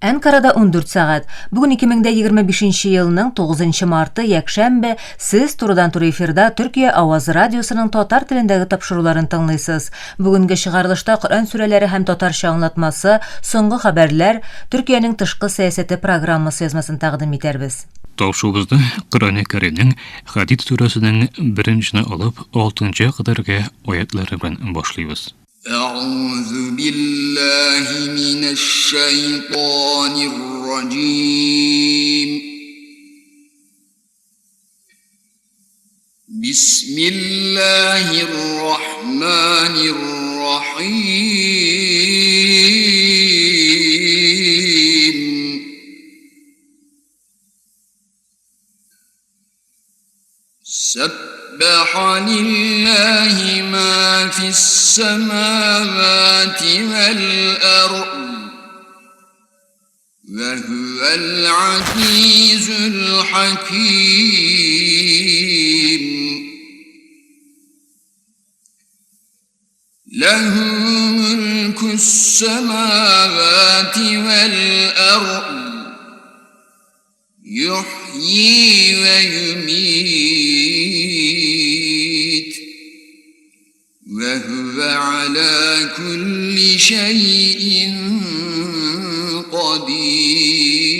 Анкарада 14 сағат. Бүгін 2025 елінің 9 марты якшәмбе сіз турыдан-туры эфирда Түркия Аваз радиосының татар телендәге тапшыруларын тыңлыйсыз. Бүгінгі шығарылышта Құран сүрәләре һәм татарча аңлатмасы, соңгы хәбәрләр, Түркиянең тышкы сәясәте программасы язмасын тәкъдим итәрбез. Тавшуыбызда Коръән Кәримнең Хадид сүрәсенең 1-нче алып 6-нчы кадәрге аятлары белән башлыйбыз. أعوذ بالله من الشيطان الرجيم بسم الله الرحمن الرحيم سبح لله ما في السماوات والأرض وهو العزيز الحكيم له ملك السماوات والأرض يحيي ويميت وهو على كل شيء قدير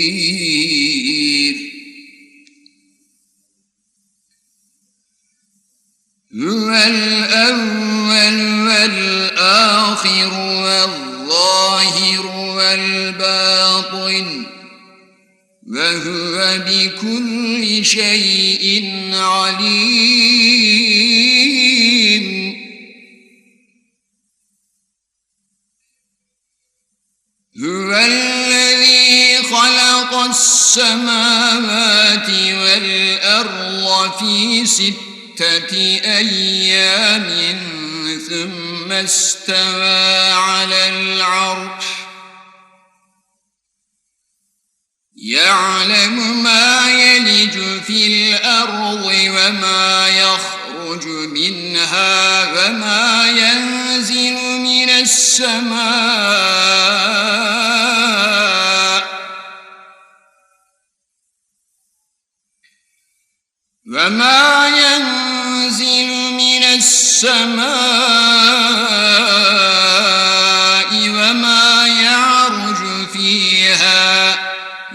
هو الأول والآخر والظاهر والباطن وهو بكل شيء عليم هو الذي خلق السماوات والأرض في 6 أيام ثم استوى على العرش يعلم ما يلج في الأرض وما يخرج منها وما ينزل من السماء وما ينزل من السماء وما يعرج فيها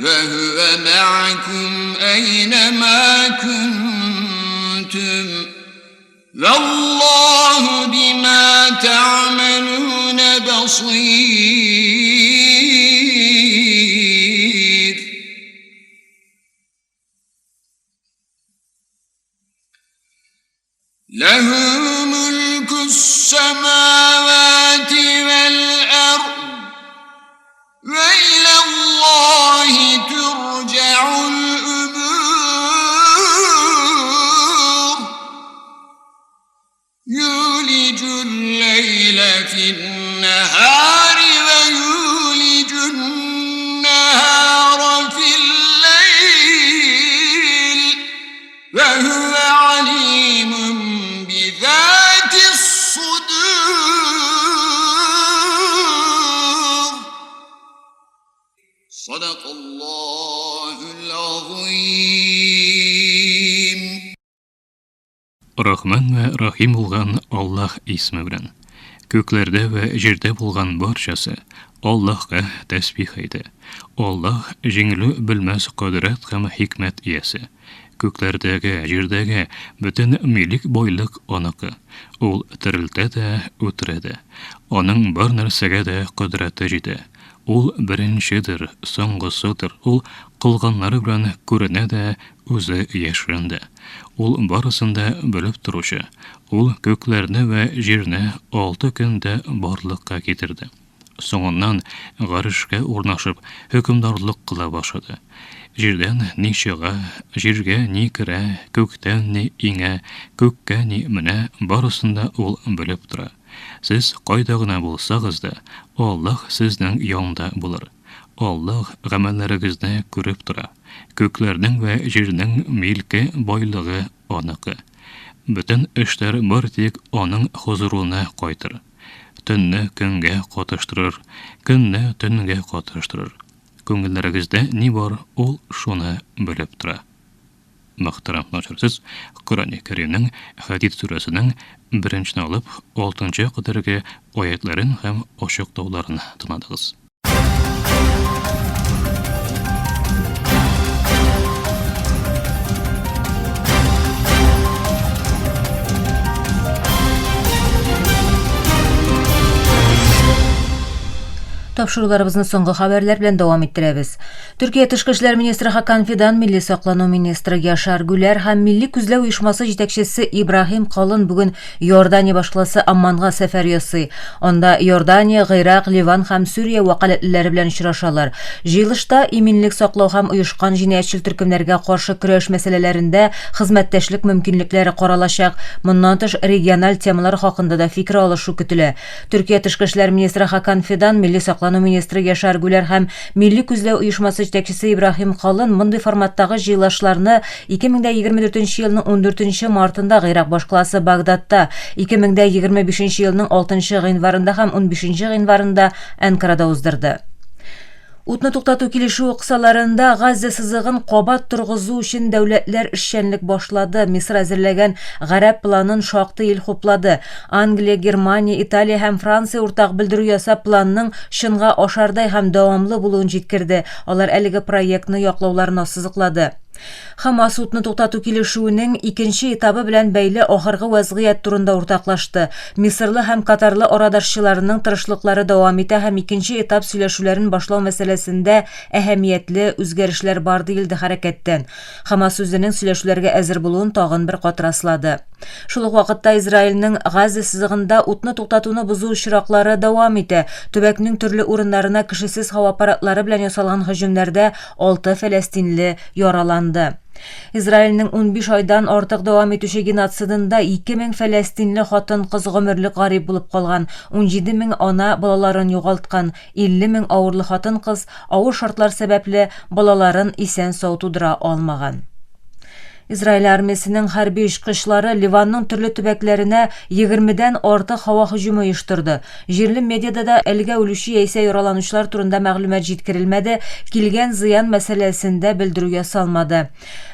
وهو معكم أينما كنتم والله بما تعملون بصير له ملك السماوات والأرض وإلى الله ترجع الأمور يولج الليل في النهار ويولج النهار في الليل وهو عليم بذات الصدور صدق الله العظيم Рахман ва Рахим булган Аллаһ исме белән. Көкләрдә ва җирдә булган барчасы Аллаһка тәсбих әйтә. Аллаһ җиңелү белмәс кудрәт һәм хикмәт иясе. Көкләрдәге, җирдәге бөтен милек байлык аныкы. Ул терелтә дә, үтерә дә. Аның бар нәрсәгә дә кудрәте җитә. Ул беренчедер, соңгысыдыр. Ул кылганнары белән күренә дә, үзе яшеренә. Ул барысын да белеп торучы. Ул көкләрне ва җирне 6 көндә барлыкка китерде. Соңыннан гарышка урнашып, хөкемдарлык кыла башлады. Җирдән ни чыга, җиргә ни керә, көктән ни иңә, көккә ни менә, барысын да ул белеп тора. Сез кайда гына булсагыз да, Аллаһ сезнең янында булыр. Аллаһ гамәлләрегезне күреп тора. Көкләрнең ва җирнең милке байлыгы аныкы. Бөтен эшләр бар тик аның хузуруына кайтыр. Төнне көнгә катыштырыр, көнне төнгә катыштырыр. Күңелләрегездә ни бар, ул шуны белеп тора. Мөхтәрәм тыңлаучылар, Коръән Кәримнең Хәдид сүрәсенең 1-нче алып 6-нчы кадәрге аятларын һәм ачыклауларын тыңладыгыз. Тапшыруларыбызны соңгы хәбәрләр белән дәвам иттерәбез. Төркия Тышкы эшләр министры Хакан Фидан, Милли саклану министры Яшар Гүләр һәм Милли күзләү оешмасы җитәкчесе Ибраһим Калын бүген Иордания башкаласы Амманга сәфәр ясый. Анда Иордания, Гыйрак, Ливан һәм Сүрия вәкаләтләре белән очрашалар. Җыелышта иминлек саклау һәм оешкан җинаятьчел төркемнәргә каршы көрәш мәсьәләләрендә хезмәттәшлек мөмкинлекләре каралачак. Моннан тыш региональ темалар хакында да фикер алышу көтелә. Төркия Тышкы эшләр министры Хакан Фидан, Милли саклану министры Яшар Гүләр һәм Милли күзләү оешмасы җитәкчесе Ибраһим Калын мондый форматтагы җыелышларны 2024 елның 14 мартында Гыйрак башкаласы Багдадта, 2025 елның 6 гыйнварында һәм 15 гыйнварында Анкарада уздырды. Утны туктату килешү кысаларында Газа сызыгын кабат торгызу өчен дәүләтләр эшчәнлек башлады. Мисыр әзерләгән гарәп планын шактый ил хуплады. Англия, Германия, Италия һәм Франция уртак белдерү ясап планның чынга ашардай һәм дәвамлы булуын җиткерде. Алар әлеге проектны яклауларына сызыклады. Хамас утны туктату килешүенең икенче этабы белән бәйле ахыргы вазгыять турында уртаклашты. Мисырлы һәм Катарлы арадашчыларының тырышлыклары дәвам итә һәм икенче этап сөйләшүләрен башлау мәсьәләсендә әһәмиятле үзгәрешләр бар диелде хәрәкәттән. Хамас үзенең сөйләшүләргә әзер булуын тагын бер катыраслады. Шул ук вакытта Израильнең Газа сызыгында утны туктатуны бозу очраклары дәвам итә. Төбәкнең төрле урыннарына кешесез һава аппаратлары белән ясалган һөҗүмнәрдә 6 фәләстинле яраланды. Израильнең 15 айдан артык дәвам итүче геноцидында 2000 фәләстинле хатын-кыз гомерлек гарип булып калган, 17 мең ана балаларын югалткан, 50 мең авырлы хатын-кыз авыр шартлар сәбәпле балаларын исән-сау тудыра алмаган. Израиль армиясының хәрби очкычлары Ливанның төрле төбәкләренә 20дән артык һава һөҗүме оештырды. Җирле медиада да әлегә үлүче яисә яраланучылар турында мәгълүмат җиткерелмәде, килгән зыян мәсьәләсендә белдерү ясалмады.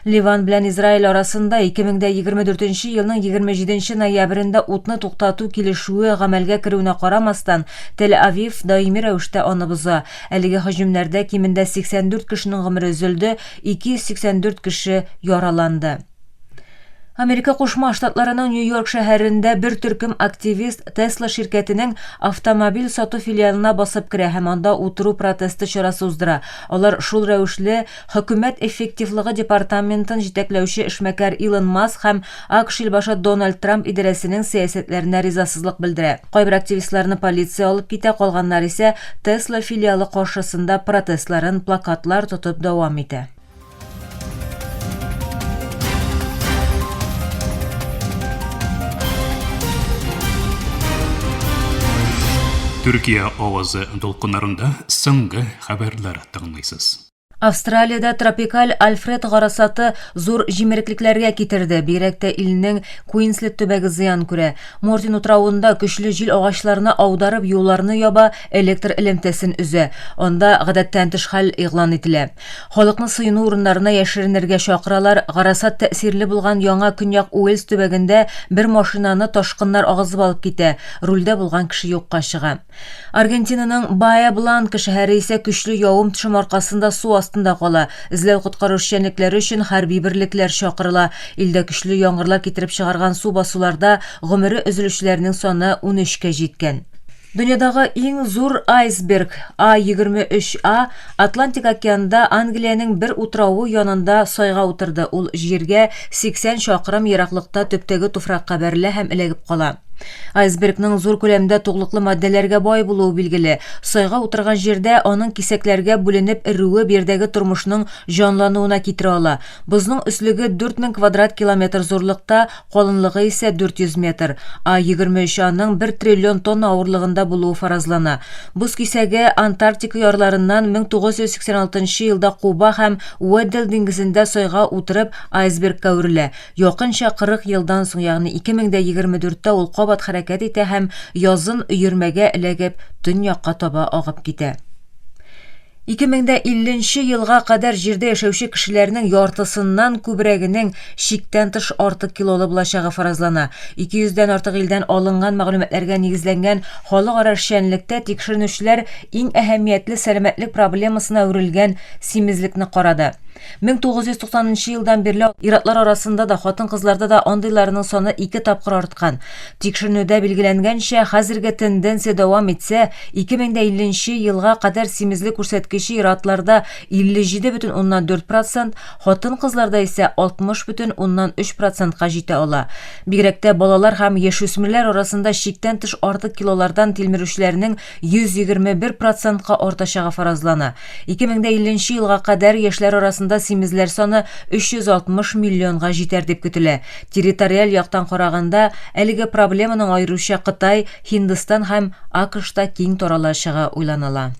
Ливан белән Израиль арасында 2024 елның 27 ноябрендә утны туктату килешүе гамәлгә керүенә карамастан, Тель-Авив даими рәвештә аны боза. Әлеге һөҗүмнәрдә кимендә 84 кешенең гомере өзелде, 284 кеше яраланды. Америка Кушма Штатларының Нью-Йорк шәһәрендә бер төркем активист Tesla ширкәтенең автомобиль сату филиалына басып керә һәм анда утыру протесты чарасы уздыра. Алар шул рәвешле хөкүмәт эффективлыгы департаментын җитәкләүче эшмәкәр Илон Маск һәм АКШ илбашы Дональд Трамп идарәсенең сәясәтләренә ризасызлык белдерә. Кайбер активистларны полиция алып китә, калганнар исә Tesla филиалы каршысында протестларын плакатлар тотып дәвам итә. Türkiye avazı dolqunlarında соңгы хәбәрләр тыңлыйсыз. Австралиядә тропикаль Альфред гарасаты зур җимереклекләргә китерде. Бигрәк илнең Куинслет төбәге зыян күрә. Мортин утравында көчле җил агачларны аударып, юлларны яба, электр элемтәсен өзә. Анда гадәттән тыш хәл игълан ителә. Халыкны сыйну урыннарына яшеренергә чакыралар. Гарасат тәэсирле булган яңа Көньяк Уэльс төбәгендә бер машинаны ташкыннар агызып алып китә. Рульдә булган кеше юкка чыга. Аргентинаның Бая-Бланка шәһәре исә көчле явым-төшем аркасында су астында кала. Эзләү коткару эшчәнлекләре өчен хәрби берлекләр чакырыла. Илдә көчле яңгырлар китереп чыгарган су басуларда гомере өзелүчеләрнең саны 13-кә җиткән. Дөньядагы иң зур айсберг А23А Атлантик океанда Англиянең бер утрауы янында сайга утырды. Ул җиргә 80 чакрым ераклыкта төптәге туфракка бәрелә һәм эләгеп кала. Айсбергның зур күләмдә туглыклы маддәләргә бай булуы билгеле. Сайга утырган җирдә аның кисәкләргә бүленеп эрүе бердәге тормышның җанлануына китерә ала. Бозның өслеге 4000 квадрат километр зурлыкта, калынлыгы исә 400 метр. А23Аның 1 триллион тонна авырлыгында булуы фаразлана. Боз кисәге Антарктика ярларыннан 1986 елда Куба һәм Уэддел диңгезендә сайга утырып айсбергка үрелә. Якынча 40 елдан соң, ягъни 2024-тә ул кабат хәрәкәт итә һәм язын өермәгә эләгеп төньякка таба агып китә. 2050 елга кадәр җирдә яшәүче кешеләрнең яртысыннан күбрәгенең шиктән тыш артык килолы булачагы фаразлана. 200дән артык илдән алынган мәгълүматларга нигезләнгән халыкара эшчәнлектә тикшеренүчеләр иң әһәмиятле сәламәтлек проблемасына үрелгән симезлекне карады. 1990 елдан бирле иратлар арасында да хатын-кызларда да андыйларның саны 2 тапкыр арткан. Тикшеренүдә билгеләнгәнчә, хәзерге тенденция дәвам итсә, 2050 елга кадәр симезлек күрсәткече иратларда 57,4%, хатын-кызларда исә 60,3%ка җитә ала. Бигрәк тә балалар һәм яшүсмерләр арасында шиктән тыш артык килолардан тилмерүчеләрнең 121%-ка артачагы фаразлана. 2050 елга кадәр яшьләр арасында симезләр саны 360 миллионга җитәр дип көтелә. Территориаль яктан караганда, әлеге проблеманың аеруча Кытай, Һиндстан һәм АКШта киң таралачагы уйланыла.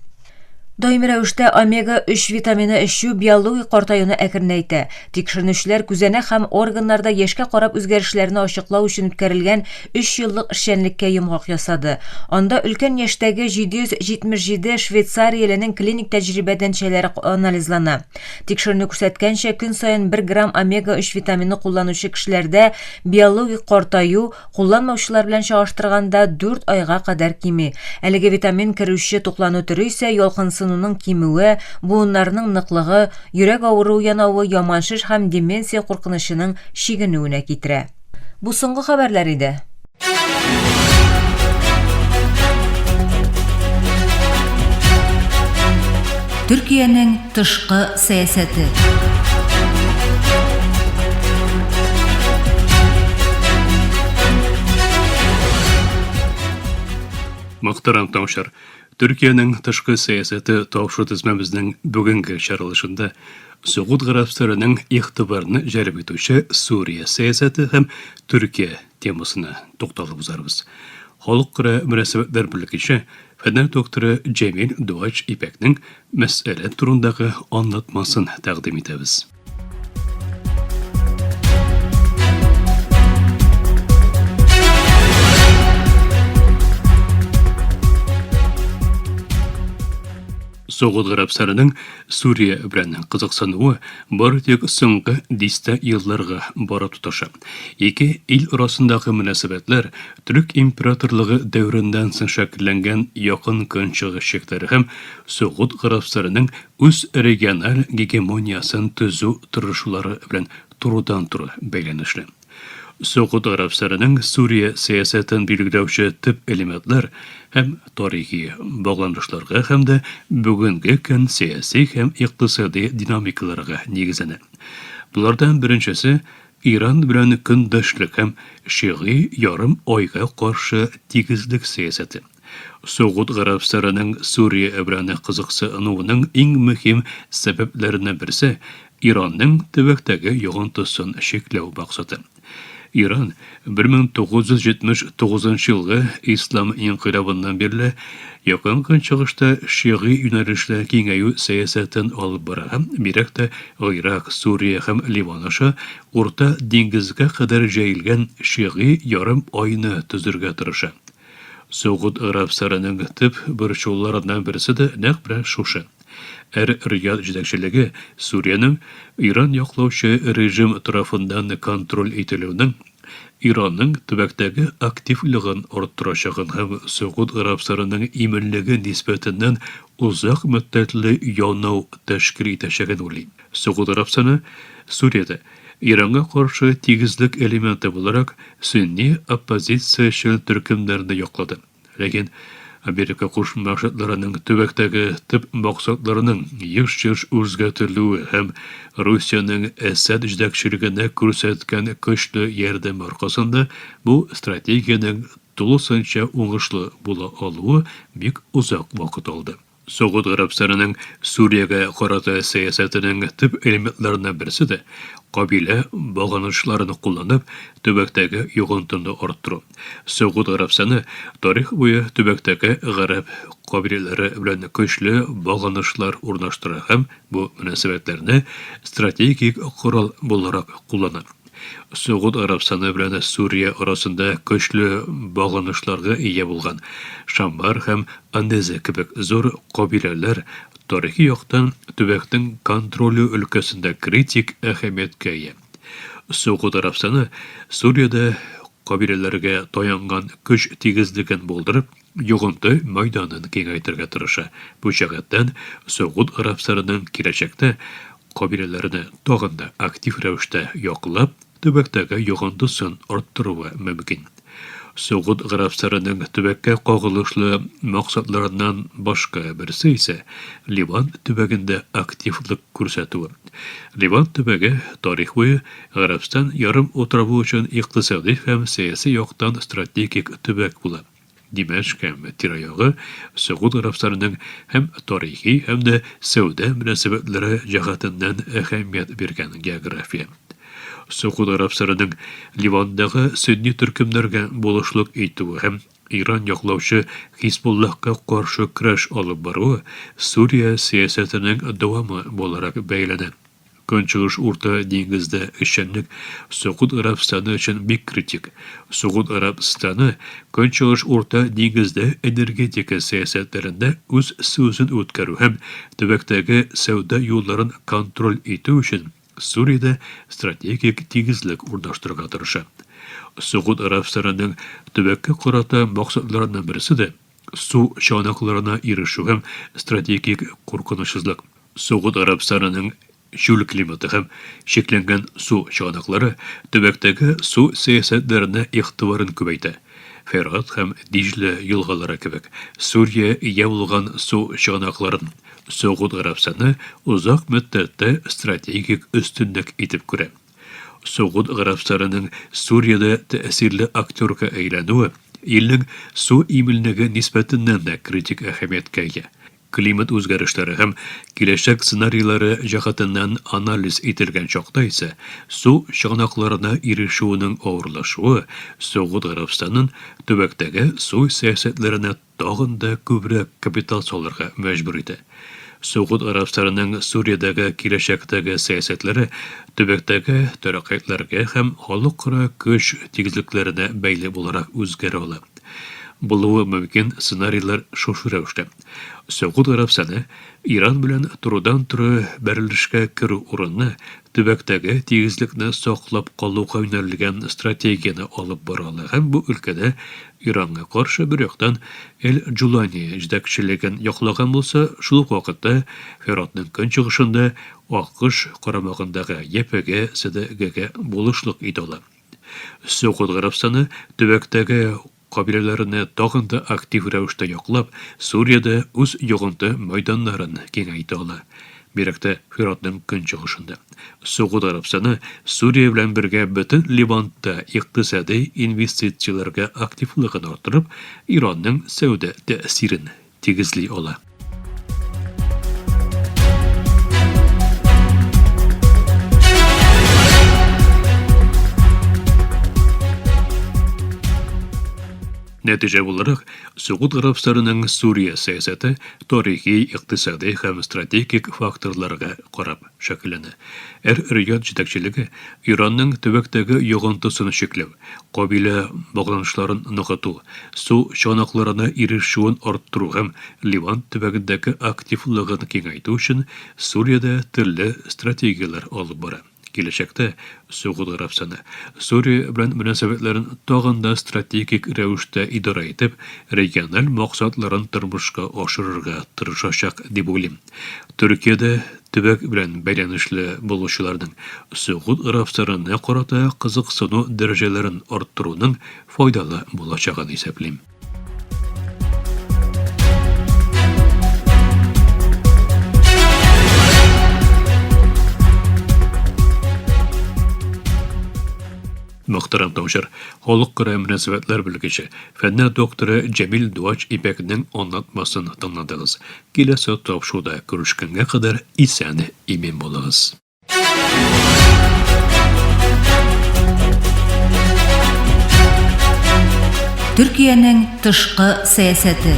Даими рәвештә омега-3 витамины эчү биологик картаюны әкренәйтә. Тикшеренүчеләр күзәнәк һәм органнарда яшькә карап үзгәрешләрне ачыклау өчен үткәрелгән 3 еллык эшчәнлеккә йомгак ясады. Анда өлкән яшьтәге 777 Швейцариялеләрнең клиник тәҗрибәдәнчәләре анализлана. Тикшеренү күрсәткәнчә, көн саен 1 грамм омега-3 витамины кулланучы кешеләрдә биологик картаю кулланмаучылар белән чагыштырганда 4 айга кадәр кими. Әлеге витамин керүче туклану төре исә ялкынсынуның кимүе, буыннарның ныклыгы, йөрәк авыруы янавы, яманшыш һәм деменция куркынычының шигенүенә китерә. Бу соңгы хәбәрләр иде. Төркиянең тышкы сәясәте. Мөхтәрәм тамашачылар, Төркиянең тышкы сәясәте тавышы тезмәбезнең бүгенге чаралышында Сауд Гарәбстанының игътибарны җәлеп итүче Сурия сәясәте һәм Төркия темасына тукталып узарбыз. Халыкара мөнәсәбәтләр бүлекче фәннәр докторы Җәмил Дуач Ипәкнең мәсьәлә турындагы аңлатмасын тәкъдим итәбез. Сауд Гарәбстанының Сурия белән кызыксынуы бар тик соңгы 10 елларга бара тоташа. Ике ил арасындагы мөнәсәбәтләр Түрк императорлыгы дәврендән соң шәкилләнгән якын көнчыгыш чикләре һәм Сауд Гарәбстанының үз региональ гегемониясын төзү тырышлары белән турыдан-туры бәйләнешле. Сауд Гарәбстанының Сурия сәясәтен билгеләүче төп элементлар һәм тарихи багланышларга һәм дә бүгенге көн сәяси һәм икътисади динамикаларга нигезләнә. Булардан беренчесе Иран белән көндәшлек һәм Шигъи ярым айга каршы тигезлек сәясәте. Сауд Гарәбстанының Сурия белән кызыксынуының иң мөһим сәбәпләреннән берсе Иранның төбәктәге йогынтысын чикләү максаты. Иран 1979 елгы ислам инкыйлабыннан бирле якын көнчыгышта шигъи юнәлешле киңәю сәясәтен алып бара. Бирәк тә Ирак, Сурия һәм Ливан аша Урта диңгезгә кадәр җәелгән шигъи ярым айны төзергә тырыша. Сауд Гарәбстанының төп борчуларыннан берсе дә нәкъ белән шушы. Эр-Рияд җитәкчелеге Суриянең Иран яклаучы режим тарафыннан контроль ителүнең Иранның төбәктәге активлыгын арттырачагын һәм Сауд Гарәбстанының иминлеге нисбәтеннән узак мөддәтле янау тәшкил итәчәген уйлый. Сауд Гарәбстаны Суриядә Иранга каршы тигезлек элементы буларак сөнни оппозициячел төркемнәрне яклады. Ләкин Америка Кушма Штатларының төбәктәге төп максатларының еш-еш үзгәртелүе һәм Русияның Әсәд җитәкчелегенә күрсәткән көчле ярдәм аркасында бу стратегиянең тулысынча уңышлы була алуы бик узак вакыт алды. Сауд Гарәбстанының Суриягә карата сәясәтенең төп элементларыннан берсе дә кабилә багынышларын кулланып, төбәктәге йогынтыны арттыру. Сауд Гарәбстаны тарих буе төбәктәге гарәп кабиләләре белән көчле багынышлар урнаштыра һәм бу мөнәсәбәтләрне стратегик корал буларак куллана. Suud Arabistаны белән Сүрия арасында көчле багланышларга ия булган Шамбар һәм Андезе кебек зур кабиләләр тарихи яктан төбәкнең контроле өлкәсендә критик әһәмияткә ия. Суud Арабистаны Сүриядә кабиләләргә таянган көч тигезлеген булдырып, йогынты мәйданын киңәйтергә тырыша. Бу җәһәттән Суud Арабистанының киләчәктә кабиләләрне тагын да актив рәвештә яклап, төбәктәге йогынтысын арттыруы мөмкин. Суud Арабистанының төбәккә кагылышлы максатларыннан башка берсе исә Ливан төбәгендә активлык күрсәтүе. Ливан төбәге тарих буе Арабстан ярым утравы өчен икътисади һәм сәяси яктан стратегик төбәк була. Димәшк һәм тирә-ягы Суud Арабистанының һәм тарихи һәм дә сәүдә мөнәсәбәтләре җәһәтеннән әһәмият биргән география. Суud Арабистанының Ливандагы сөнни төркемнәргә булышлык итүе һәм Иран яклаучы Хизбуллахка каршы көрәш алып баруы Сүрия сәясәтенең дәвамы буларак бәйләнә. Көнчыгыш Урта диңгездә эшчәнлек Суud Арабистаны өчен бик критик. Суud Арабистаны Көнчыгыш Урта диңгездә энергетика сәясәтләрендә үз сүзен үткәрү һәм төбәктәге сәүдә юлларын контроль итү өчен Сүриядә стратегик тигезлек урнаштырырга тырыша. Суud Арабистанының төбәккә карата максатларыннан берсе дә су чанакларына ирешү һәм стратегик куркынычсызлык. Суud Арабистанының җүл климаты һәм шекләнгән су чанаклары төбәктәге су сәясәтләренә игътибарын күбәйтә. Ферат һәм Диҗле елгалары кебек Сүрия ия булган су чанакларын Суud Арабистаны узак мөддәттә стратегик өстенлек итеп күрә. Суud Арабистанының Сүриядә тәэсирле актерга әйләнүе илнең су иминлеге нисбәтеннән дә критик әһәмияткә ия. Климат үзгәрешләре һәм киләчәк сценарийлары җәһәтеннән анализ ителгән чакта исә су чанакларына ирешүенең авырлашуы Суud Арабистанын төбәктәге су сәясәтләренә тагын да күбрәк капитал салырга мәҗбүр итә. Суud Арабистанының Сүриядәге киләчәктәге сәясәтләре төбәктәге тәрәккыйтләргә һәм халыкара көч тигезлекләренә бәйле буларак үзгәрә ала. Булуы мөмкин сценарийлар шушы рәвештә. Суud Арабистаны Иран белән турыдан-туры бәрелешкә керү урынны төбәктәге тигезлекне саклап калуга юнәлгән стратегияне алып бара ала һәм бу өлкәдә Иранга каршы бер яктан Эль-Джулани җитәкчелеген яклаган булса, шул ук вакытта Фератның көнчыгышында АКШ карамагындагы ЕПГ СДГгә булышлык итә ала. Суud Арабистаны төбәктәге кабиләләрне тагын да актив рәвештә яклап, Сүриядә үз йогынты мәйданнарын киңәйтә ала. Бирәктә Фератның көнчыгышында. Суud Арабистаны Сүрия белән бергә бөтен Ливантта икътисади инвестицияләргә активлыгын арттырып, Иранның сәүдә тәэсирен тигезли ала. Нәтиҗә буларак, Суud Арабистанының Сүрия сәясәте тарихи, икътисади һәм стратегик факторларга карап шәкилләнә. Эр-Рияд җитәкчелеге Иранның төбәктәге йогынтысын чикләү, кабилә багланышларын ныгыту, су чанакларына ирешүен арттыру һәм Ливан төбәгендәге активлыгын киңәйтү өчен Сүриядә төрле стратегияләр алып бара. Киләчәктә Суud Арабистаны Сүрия белән мөнәсәбәтләрен тагын да стратегик рәвештә идара итеп, региональ максатларын тормышка ашырырга тырышачак дип уйлыйм. Төркиядә төбәк белән бәйләнешле булучыларның Суud Арабистанына карата кызыксыну дәрәҗәләрен арттыруның файдалы булачагын исәплим. Мөхтәрәм тамашачылар, халыкара мөнәсәбәтләр белгече, фәннәр докторы Җәмил Дуач Ипәкнең аңлатмасын тыңладыгыз. Киләсе тапшыруда күрешкәнгә кадәр исән имин булыгыз. Төркиянең тышкы сәясәте.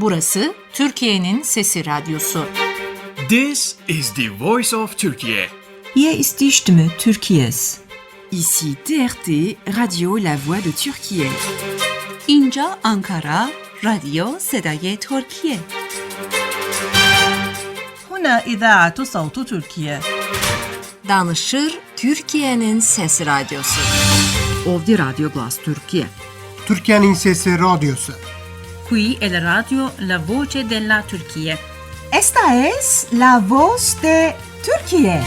Burası Türkiye'nin Sesi Radyosu. This is the voice of Turkey. Hier ist die Stimme Türkiye's. Ici TRT, Radio La Voix de Türkiye. اینجا Ankara, راديو صدای ترکیه. هنا إذاعة صوت تركيا. Danışır Türkiye'nin Sesi Radyosu. Ovdi Radyo Glas Türkiye. Türkiye'nin Sesi Radyosu. Qui è la radio La Voce della Turquía. Esta es la voz de Turquía.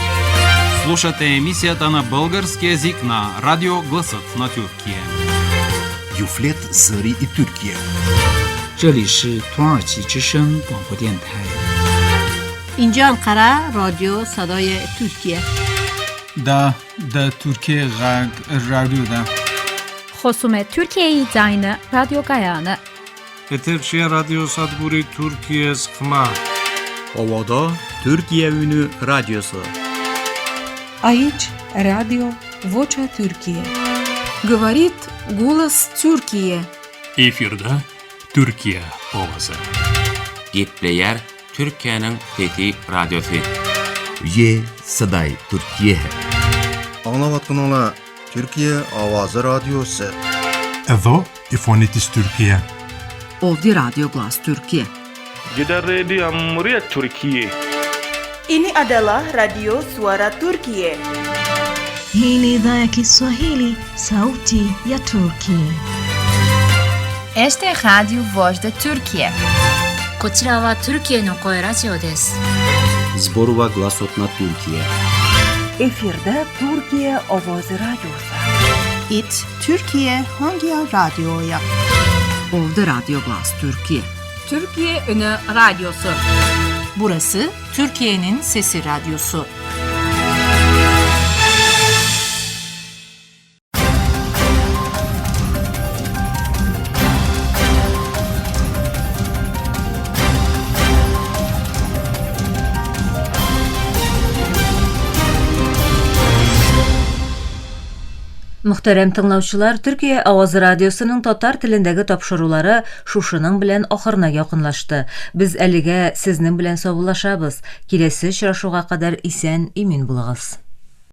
Слушате емисията на български език на Радио Гласът на Türkiye. Юфлет Зări и Türkiye. 这里是土耳其之声广播电台。 اینجا انقره رادیو صدای ترکیه. دا ترکیه غرب رادیو دا. خصوم ترکیه زاین رادیو گایانه. Eterşehir Radyo Sadburi Türkiye Sıkma. Ovada Türkiye Ünü Radyosu. Aici Radio Vocea Türkiye. Говорит голос Türkiye. Efirde Türkiye ovası. Gepleyer Türkiye'nin Fethi Radyosu. Ye Saday Türkiye. Anlavatqınlar Türkiye Avazı Radyosu. Evo İfonitis Türkiye. Ovdi Radyo Glas Türkiye. Jeddah Radio Muryat Türkiye. Ini adalah Radio Suara Turkiye. Hii ni idhaa ya Kiswahili, Sauti ya Turkiye. Este Radio Voz de Turkiye. こちらはトルキエの声ラジオです。 Zborova Glasot na Türkiye. Efirde Türkiye Ovozi Radyosu. It Türkiye hangi radyoya? Ovdi Radyo Glas Türkiye. Türkiye Ünü Radyosu. Burası Türkiye'nin Sesi Radyosu. Muhterem tыңлаучылар, Türkiye Avazı Radyosu'nun tatar tilindagi topşırулары şuşының белән ахырына якынлашты. Biz әлегә сезнең белән саубуллашабыз. Киләсе очрашуга кадәр исән, имин булыгыз.